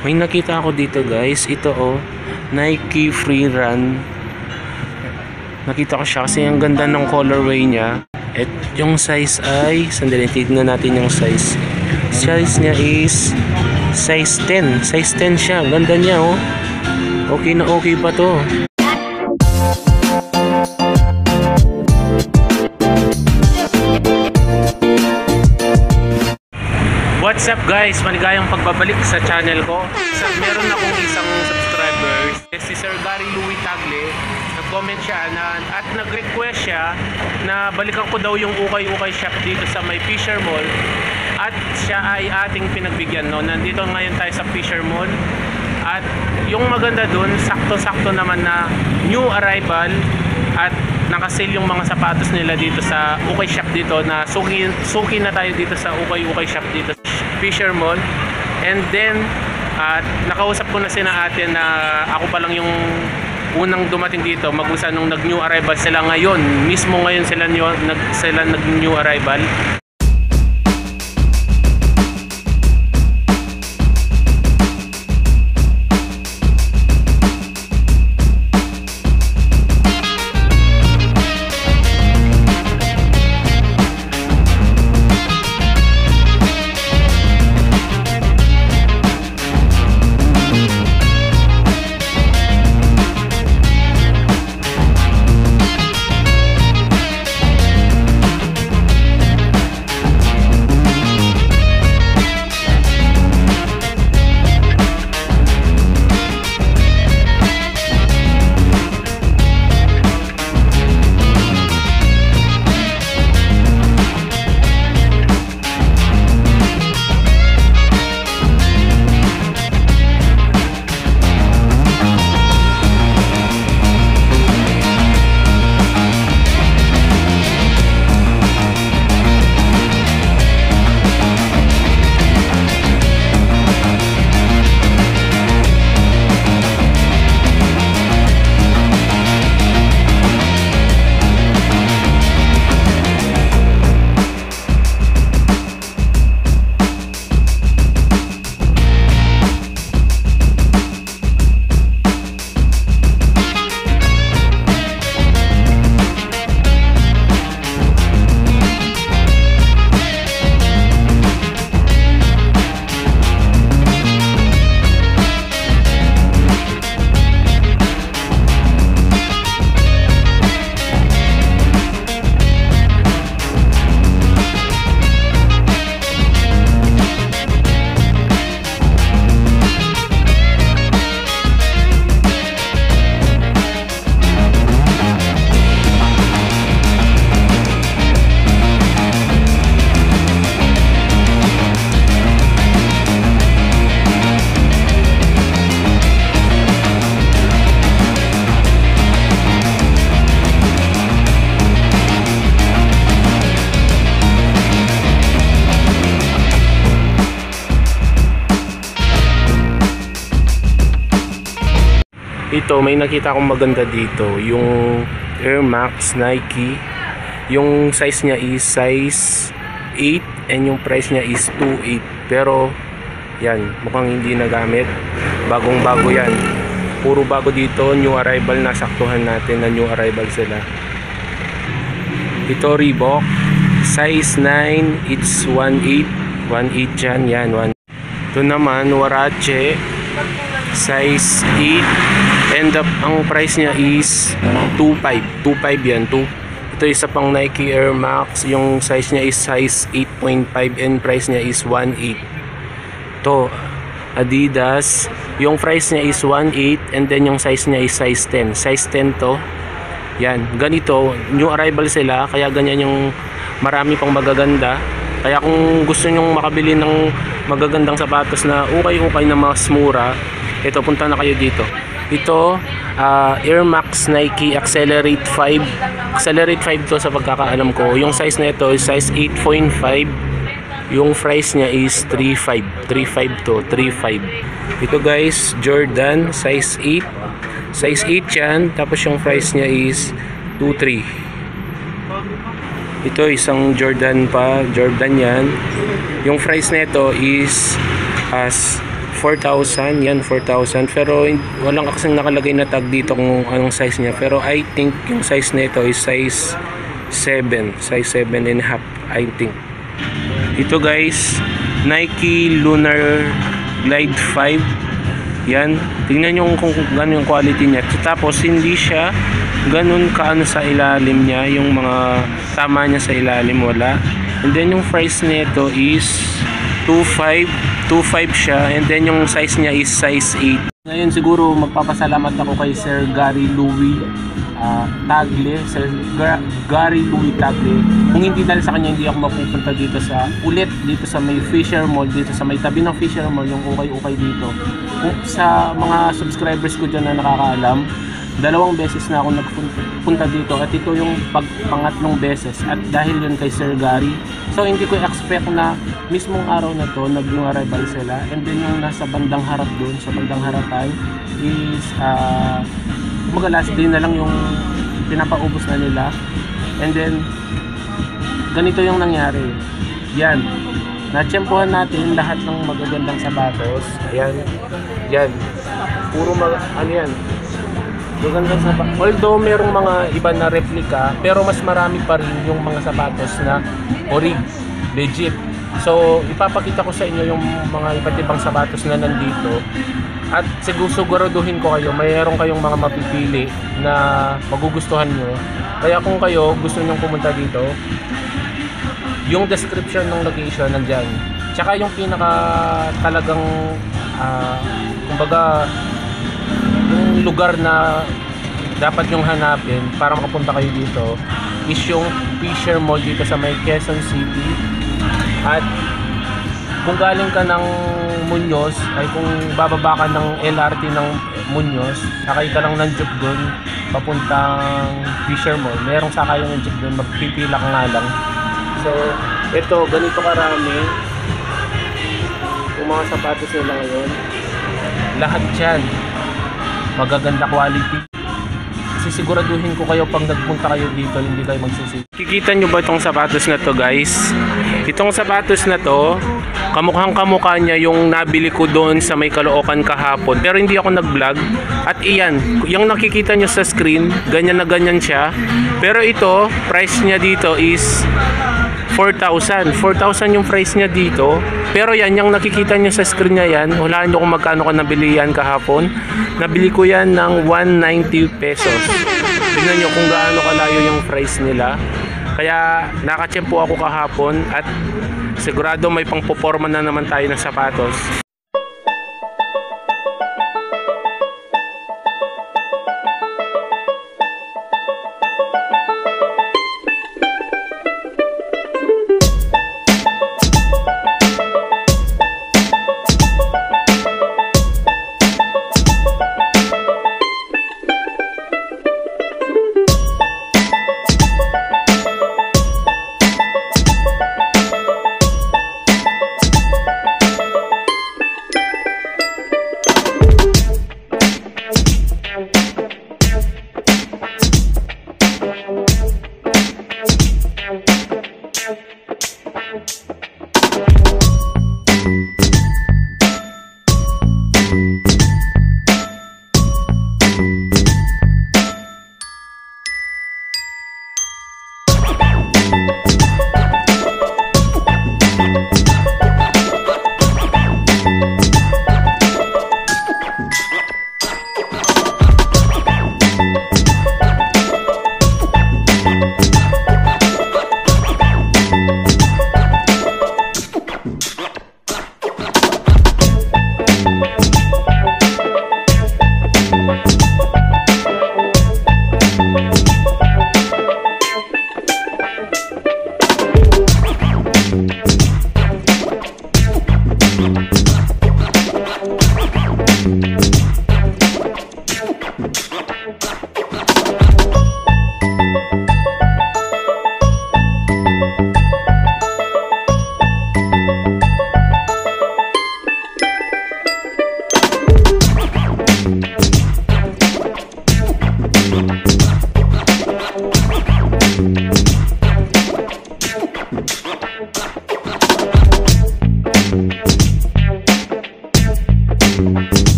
May nakita ako dito guys. Ito Nike Free Run. Nakita ko siya kasi ang ganda ng colorway niya. At yung size ay, sandali, tignan natin yung size. Size niya is size 10. Size 10 siya. Ganda niya Okay na okay pa to. What's up guys? Maligayang pagbabalik sa channel ko. Meron akong isang subscriber, si Sir Gary Louie Tagle. Nag-comment siya at nag-request siya na balikan ko daw yung ukay-ukay shop dito sa may Fisher Mall. At siya ay ating pinagbigyan. Nandito ngayon tayo sa Fisher Mall. At yung maganda dun, sakto-sakto naman na new arrival at nakasale yung mga sapatos nila dito sa ukay shop dito na suki na tayo dito sa ukay-ukay shop dito sa Fisher Mall. And then nakausap ko na sina ate na ako pa lang yung unang dumating dito mag-usa nung nag-new arrival sila ngayon. Mismo ngayon sila nag-new arrival. Ito, may nakita akong maganda dito, yung Air Max Nike. Yung size niya is size 8 and yung price niya is 2.8. Pero yan, mukhang hindi nagamit. Bagong bago yan. Puro bago dito, new arrival. Nasaktuhan natin na new arrival sila. Ito Reebok, size 9, it's 1.8. 1.8 dyan, yan. Ito naman, Warache, size 8. And ang price niya is 2.5. 2.5 yan. Ito isa pang Nike Air Max. Yung size niya is size 8.5 and price niya is 1.8. Ito Adidas. Yung price niya is 1.8 and then yung size niya is size 10. Size 10 to. Yan. Ganito. New arrival sila. Kaya ganyan yung marami pang magaganda. Kaya kung gusto nyong makabili ng magagandang sapatos na ukay-ukay na mas mura, ito, punta na kayo dito. Ito, Air Max Nike Accelerate 5. Accelerate 5 to sa pagkakaalam ko. Yung size na ito is size 8.5. Yung price niya is 3.5. 3.5 to, 3.5. Ito guys, Jordan, size 8. Size 8 yan. Tapos yung price niya is 2.3. Ito, isang Jordan pa. Jordan yan. Yung price na ito is 4,000. Yan, 4,000. Pero walang kasing nakalagay na tag dito kung anong size niya. Pero I think yung size nito is size 7. Size 7.5, I think. Ito guys, Nike Lunar Glide 5. Yan. Tingnan nyo kung gano'n yung quality niya. Tapos hindi siya ganun kaano sa ilalim niya. Yung mga tama niya sa ilalim, wala. And then yung price nito is 2.5 siya, and then yung size niya is size 8. Ngayon siguro magpapasalamat ako kay Sir Gary Louie Tagle, Sir Gary Louie Tagle. Kung hindi dahil sa kanya, hindi ako mapupunta dito sa may Fisher Mall, dito sa may tabi ng Fisher Mall, yung ukay-ukay dito. Kung sa mga subscribers ko dyan na nakakaalam, 2 beses na ako nagpunta dito, at ito yung pangatlong beses, at dahil yun kay Sir Gary. So hindi ko expect na mismong araw na to nag-new arrival sila, and then yung nasa bandang harap doon, sa bandang harapan is last day na lang yung pinapaubos na nila. And then ganito yung nangyari. Yan, natsyempohan natin lahat ng magagandang sapatos. Ayan, yan, puro ano yan, magandang sapatos. Although merong mga iba na replika, pero mas marami pa rin yung mga sapatos na legit. So ipapakita ko sa inyo yung mga iba't ibang sapatos na nandito, at siguraduhin ko kayo, mayroon kayong mga mapipili na magugustuhan nyo. Kaya kung kayo gusto nyong pumunta dito, yung description ng location nandyan, tsaka yung pinaka talagang kumbaga yung lugar na dapat yung hanapin para makapunta kayo dito is yung Fisher Mall dito sa may Quezon City. At kung galing ka ng Muñoz, ay kung bababa ka ng LRT ng Muñoz, sakay ka lang ng jeep doon papuntang Fisher Mall, merong sakayan ng jeep doon, magpipila ka nga lang. So ito, ganito karami yung mga sapatos nila ngayon. Lahat dyan magaganda quality. Sisiguraduhin ko kayo pag nagpunta kayo dito, hindi kayo magsisisi. Kikita nyo ba itong sapatos na to guys? Itong sapatos na to, kamukhang kamukha niya yung nabili ko doon sa may Caloocan kahapon, pero hindi ako nag-vlog. At iyan, yung nakikita nyo sa screen, ganyan na ganyan siya. Pero ito, price niya dito is 4,000 yung price niya dito. Pero yan, yung nakikita nyo sa screen niya yan, hulaan nyo kung magkano ko nabili yan kahapon. Nabili ko yan ng 190 pesos. Tingnan nyo kung gaano kalayo yung price nila. Kaya nakatsyempo ako kahapon, at sigurado may pangpoporma na naman tayo ng sapatos.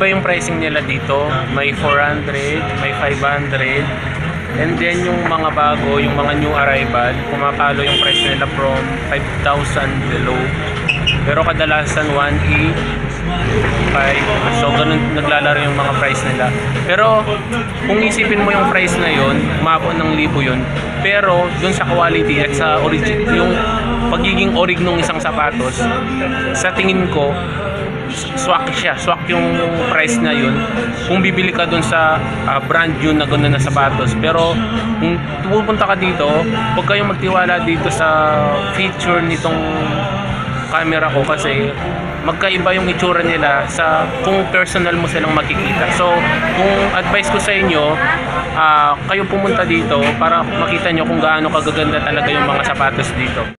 Iba-iba yung pricing nila dito. May 400, may 500. And then yung mga bago, yung mga new arrival, pumapalo yung price nila from 5,000 below. Pero kadalasan 1,800, 5,000. So ganun naglalaro yung mga price nila. Pero kung isipin mo yung price na yun, umabot ng 1,000 yun. Pero dun sa quality at sa origin, yung pagiging orig ng isang sapatos, sa tingin ko, swak siya, swak yung price na yun kung bibili ka dun sa brand new na gano'n na sapatos. Pero kung pupunta ka dito, huwag kayong magtiwala dito sa feature nitong camera ko kasi magkaiba yung itsura nila sa kung personal mo silang makikita. So kung advice ko sa inyo, kayo pumunta dito para makita nyo kung gaano kagaganda talaga yung mga sapatos dito.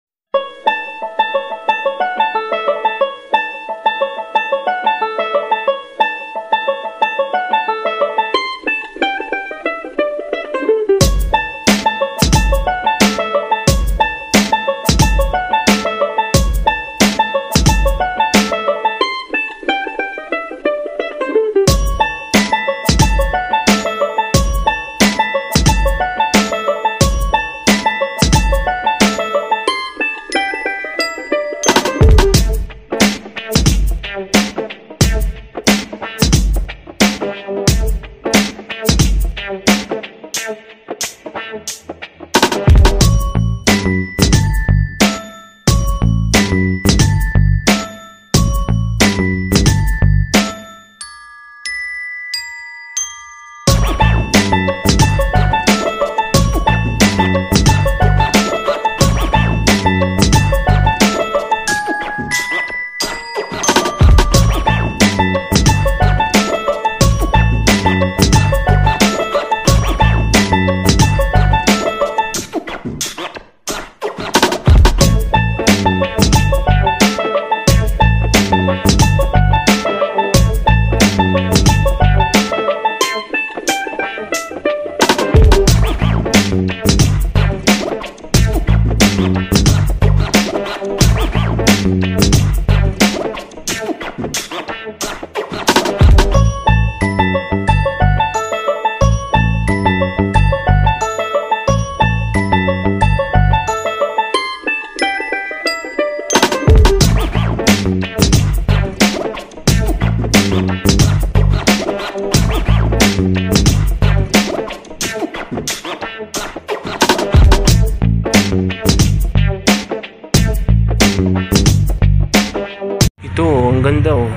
Ito, ang ganda oh.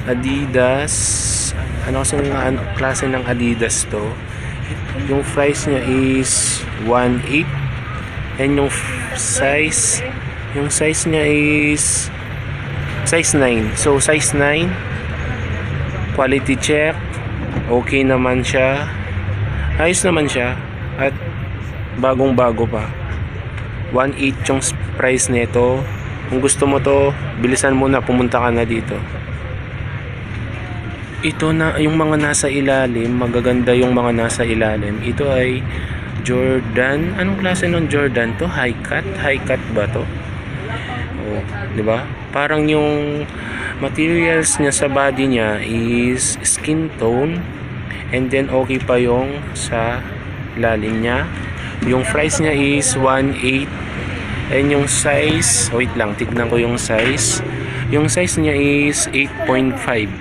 Adidas. Ano kasi klase ng Adidas to? Yung price niya is 1,800 and yung size niya is size 9. So size 9, quality check, okay naman siya, ayos naman siya at bagong bago pa. 1,800 yung price nito. Kung gusto mo to, bilisan mo na, pumunta ka na dito. Ito na yung mga nasa ilalim, magaganda yung mga nasa ilalim. Ito ay Jordan. Anong klase ng Jordan to? High cut ba to? Oh, 'di ba? Parang yung materials niya sa body niya is skin tone and then okay pa yung sa ilalim niya. Yung price niya is 1,800 and yung size, wait lang, tignan ko yung size. Yung size niya is 8.5.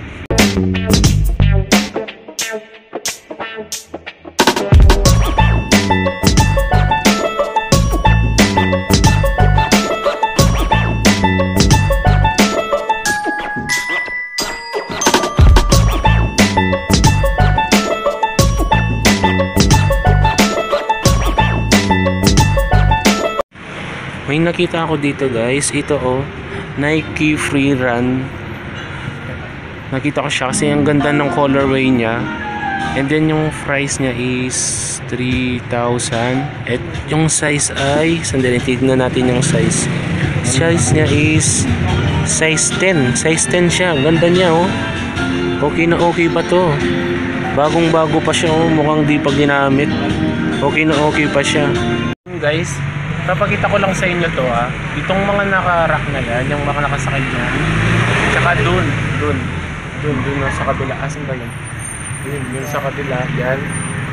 May nakita ako dito guys, ito oh, Nike Free Run. Nakita ko siya kasi ang ganda ng colorway niya. And then yung price niya is 3,000. At yung size ay, sandali, tignan natin yung size. Size niya is size 10. Size 10 siya, ang ganda niya oh. Okay na okay pa to. Bagong bago pa siya oh, mukhang di pa ginamit. Okay na okay pa siya. Guys, papakita ko lang sa inyo to itong mga naka-rack na yan, yung mga nakasakay na, tsaka dun dun na sa kabila. Asan ba yun? Yun sa kabila, yan.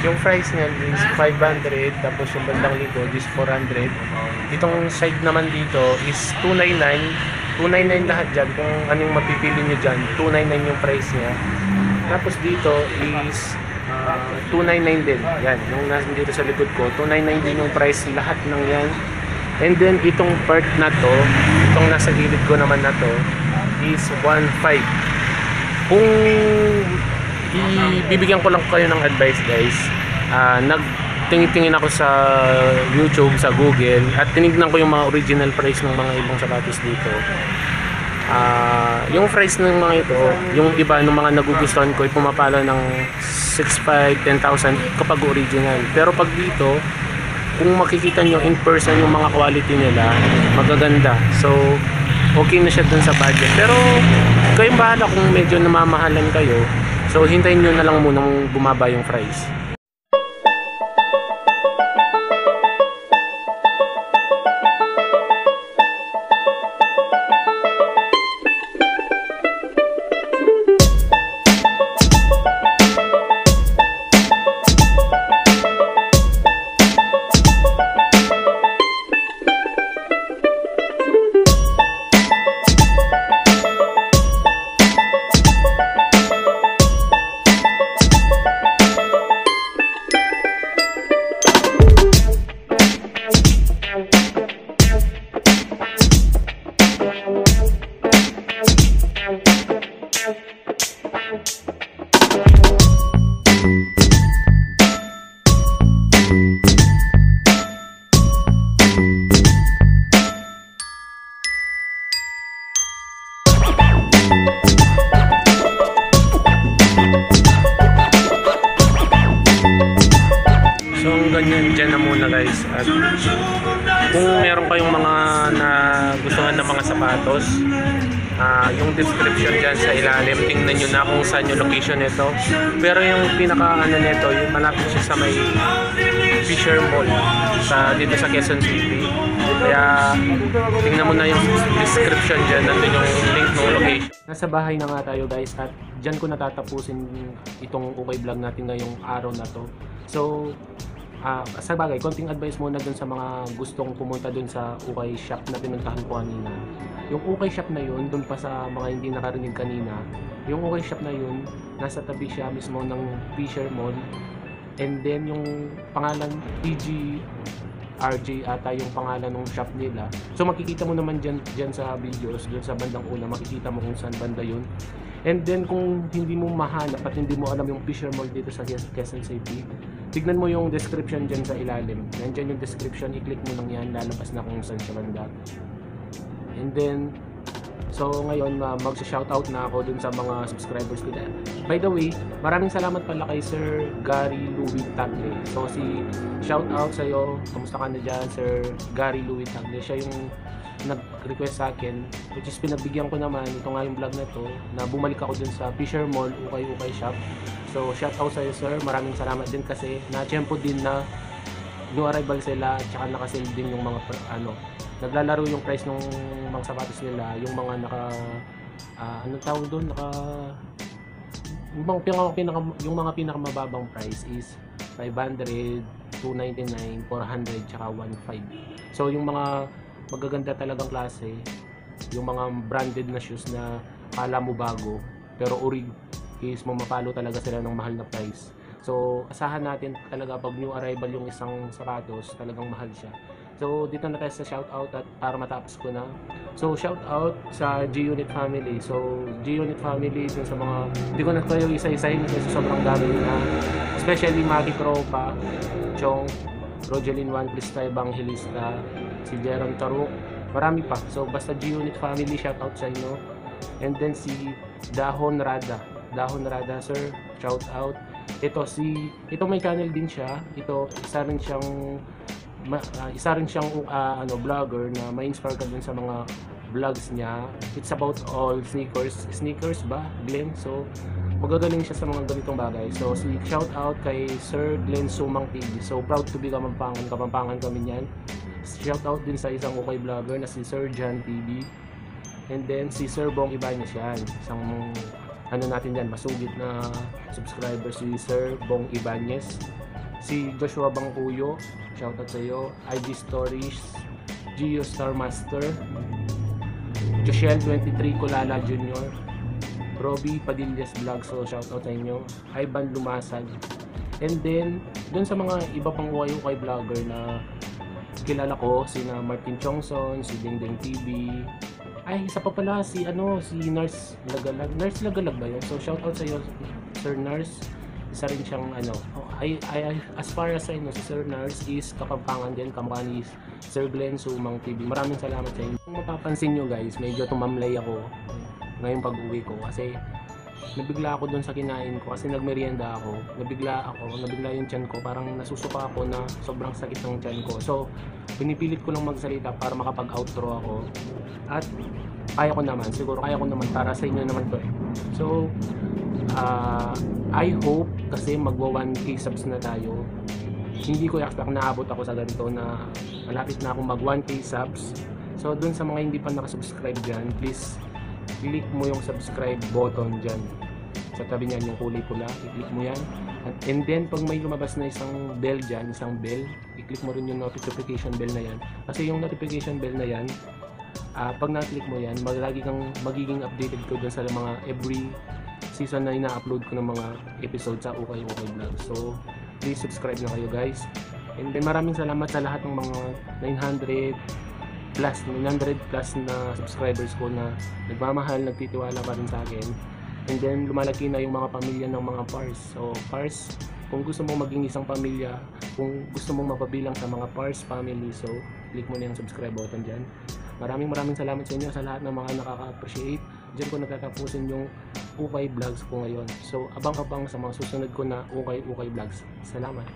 Yung price niyan is 500, tapos yung bandang likod is 400. Itong side naman dito is 299. 299 lahat dyan. Kung anong mapipili nyo dyan, 299 yung price niya. Tapos dito is 299 din. Yan, yung nandito sa likod ko, 299 din yung price lahat ng yan. And then itong part na to, itong nasa gilid ko naman na to, is 1.5. Kung ibibigyan ko lang kayo ng advice guys, nagtingin-tingin ako sa YouTube, sa Google, at tinignan ko yung mga original price ng mga ibang sapatos dito. Yung price ng mga ito, yung iba ng mga nagugustuhan ko ay pumapalo ng 6,500, 10,000 kapag original. Pero pag dito, kung makikita nyo in person yung mga quality nila, magaganda. So okay na siya dun sa budget. Pero kayong bahala kung medyo namamahalan kayo, so hintayin nyo na lang munang bumaba yung price. So ganyan dyan na muna guys. At kung meron kayong mga gustuhan ng mga sapatos, yung description dyan sa ilalim, tingnan nyo na kung saan yung location nito. Pero yung pinaka nito, yung malapit siya sa may Fisher Mall dito sa Quezon City. Kaya tingnan mo na yung description dyan, nandun yung link ng location. Nasa bahay na nga tayo guys, at dyan ko natatapusin itong ukay vlog natin ngayong araw na to. So sa bagay, konting advice muna dun sa mga gustong pumunta dun sa ukay shop na pinuntahan ko kanina. Yung ukay shop na yun, dun pa sa mga hindi nakarinig kanina, yung ukay shop na yun, nasa tabi siya mismo ng Fisher Mall. And then yung pangalan PG RJ ata yung pangalan ng shop nila. So makikita mo naman dyan sa videos, dyan sa bandang una, makikita mo kung saan banda yun. And then kung hindi mo mahanap at hindi mo alam yung Fisher Mall dito sa Quezon City, tignan mo yung description dyan sa ilalim. Nandyan yung description, i-click mo lang yan, lalabas na kung saan siya banda. And then, so ngayon mag-shoutout na ako dun sa mga subscribers ko dyan. By the way, maraming salamat pala kay Sir Gary Louis Tagle. So shoutout sa iyo, kamusta ka na dyan Sir Gary Louis Tagle. Siya yung nag-request sa akin, which is pinagbigyan ko naman, ito nga yung vlog na to, na bumalik ako dun sa Fisher Mall, ukay shop. So shoutout sa iyo sir, maraming salamat din kasi na-tiyempo din na new arrival sila, at saka nakasale din yung mga naglalaro yung price ng mga sapatos nila, yung mga anong tawag doon, yung mga pinakamababang price is 500, 299, 400, tsaka 1.5. So yung mga magaganda talagang klase, yung mga branded na shoes na kala mo bago pero orig, is mamapalo talaga sila ng mahal na price. So asahan natin talaga pag new arrival yung isang sapatos, talagang mahal siya. So dito na tayo sa shoutout, at para matapos ko na. So shoutout sa G-Unit family. So G-Unit family, dun sa mga hindi ko na kayo isa-isahin kasi sobrang dami na. Especially Maki Tropa, Chong, Rogelin One, Cristay Banghilista, si Jeron Taruk, marami pa. So basta G-Unit family, shoutout sa inyo. And then si Dahon Rada, sir, shoutout. Ito may channel din siya. Ito isa rin siyang vlogger na ma-inspire ka dun sa mga vlogs niya. It's about all sneakers ba, Glenn? So magagaling siya sa mga ganitong bagay. So shout out kay Sir Glenn Sumang TV. So proud to be Kapampangan kami niyan. Shout out din sa isang ukay vlogger na si Sir Jan TV. And then si Sir Bong Ibanez yan, isang ano natin dyan, masugid na subscriber, si Sir Bong Ibanez, si Joshua Bangkuyo, shoutout sa iyo, ID Stories, Gio Star Master, Joshel 23 Kulala Jr., Robbie Padillas Vlog, so shoutout sa inyo, Ivan Lumasag, and then dun sa mga iba pang ukay vlogger na kilala ko, sina Martin Chongson, si Dingding TV, ay isa pa pala si Nurse Lagalag ba yun? So shoutout sa iyo Sir Nurse, isa rin siyang as far as I know, si Sir Nurse is kapampangan din, kamukha ni Sir Glenn Sumang TV. Maraming salamat sa inyo. Kung mapapansin nyo guys, medyo tumamlay ako ngayong pag-uwi ko kasi nabigla ako dun sa kinain ko kasi nagmerienda ako, nabigla yung tiyan ko, parang nasusuka ako na sobrang sakit ng tiyan ko. So pinipilit ko lang magsalita para makapag-outro ako, at kaya ko naman para sa inyo naman to. So I hope, kasi magwa 1k subs na tayo, hindi ko expect na abot ako sa ganito, na malapit na akong mag 1k subs. So dun sa mga hindi pa nakasubscribe dyan, please click mo yung subscribe button dyan sa tabi niyan, yung kulay pula, i-click mo yan, and then pag may lumabas na isang bell dyan, i-click mo rin yung notification bell na yan, kasi yung notification bell na yan, pag na-click mo yan, magiging updated ko dun sa mga every season na ina-upload ko ng mga episode sa Ukay Vlog. So please subscribe na kayo guys, and then maraming salamat sa lahat ng mga 900 plus na subscribers ko na nagmamahal, nagtitiwala pa rin sa akin, and then lumalaki na yung mga pamilya ng mga Pars. So Pars, kung gusto mong maging isang pamilya, kung gusto mong mapabilang sa mga Pars family, so click mo na yung subscribe button dyan. Maraming salamat sa inyo, sa lahat ng mga nakaka-appreciate. Diyan ko nagtatapusin yung Ukay Vlogs ko ngayon. So abang-abang sa mga susunod ko na Ukay Vlogs. Salamat.